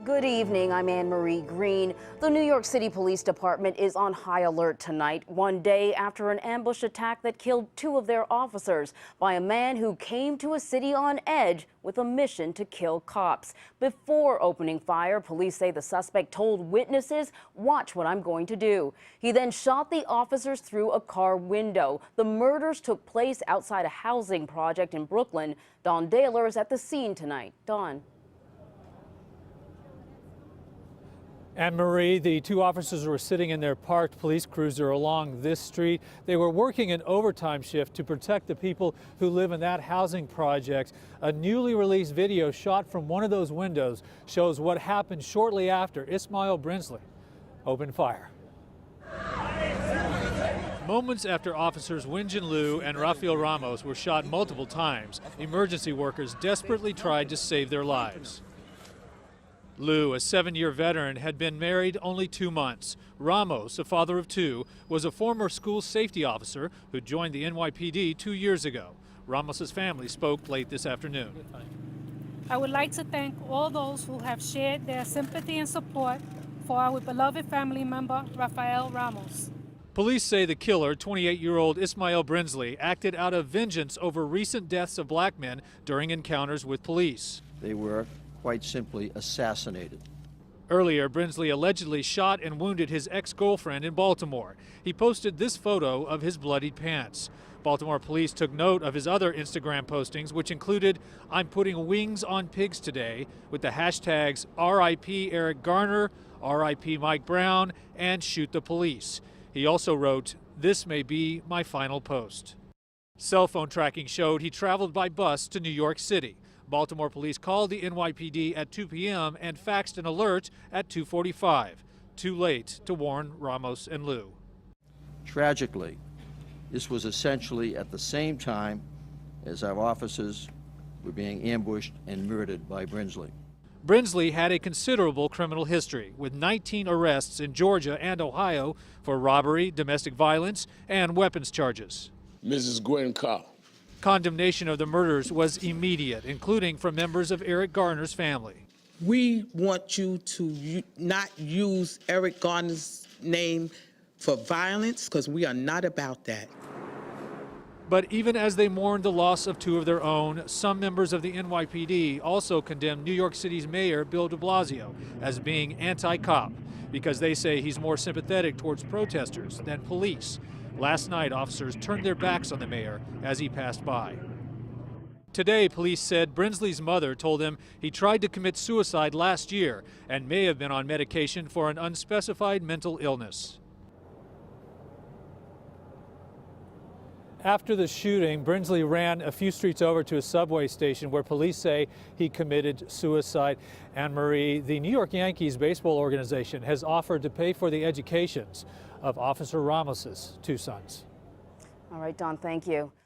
Good evening, I'm Anne-Marie Green. The New York City Police Department is on high alert tonight, one day after an ambush attack that killed two of their officers by a man who came to a city on edge with a mission to kill cops. Before opening fire, police say the suspect told witnesses, "Watch what I'm going to do." He then shot the officers through a car window. The murders took place outside a housing project in Brooklyn. Dawn Dahler is at the scene tonight. Dawn. Anne-Marie, the two officers were sitting in their parked police cruiser along this street. They were working an overtime shift to protect the people who live in that housing project. A newly released video shot from one of those windows shows what happened shortly after Ismail Brinsley opened fire. Moments after officers Wenjin Liu and Rafael Ramos were shot multiple times, emergency workers desperately tried to save their lives. Liu, a 7-year veteran, had been married only 2 months. Ramos, a father of 2, was a former school safety officer who joined the NYPD 2 years ago. Ramos's family spoke late this afternoon. I would like to thank all those who have shared their sympathy and support for our beloved family member, Rafael Ramos. Police say the killer, 28-year-old Ismail Brinsley, acted out of vengeance over recent deaths of black men during encounters with police. They were quite simply assassinated. Earlier, Brinsley allegedly shot and wounded his ex-girlfriend in Baltimore. He posted this photo of his bloodied pants. Baltimore police took note of his other Instagram postings, which included, "I'm putting wings on pigs today," with the hashtags RIP Eric Garner, RIP Mike Brown, and Shoot the Police. He also wrote, "This may be my final post." Cell phone tracking showed he traveled by bus to New York City. Baltimore police called the NYPD at 2 p.m. and faxed an alert at 2:45. Too late to warn Ramos and Liu. Tragically, this was essentially at the same time as our officers were being ambushed and murdered by Brinsley. Brinsley had a considerable criminal history, with 19 arrests in Georgia and Ohio for robbery, domestic violence, and weapons charges. Mrs. Gwen Carr. Condemnation of the murders was immediate, including from members of Eric Garner's family. We want you to not use Eric Garner's name for violence, because we are not about that. But even as they mourned the loss of 2 of their own, some members of the NYPD also condemned New York City's Mayor Bill de Blasio as being anti-cop because they say he's more sympathetic towards protesters than police. Last night, officers turned their backs on the mayor as he passed by. Today, police said Brinsley's mother told them he tried to commit suicide last year and may have been on medication for an unspecified mental illness. After the shooting, Brinsley ran a few streets over to a subway station where police say he committed suicide. Anne-Marie, the New York Yankees baseball organization has offered to pay for the educations of Officer Ramos's 2 sons. All right, Dawn, thank you.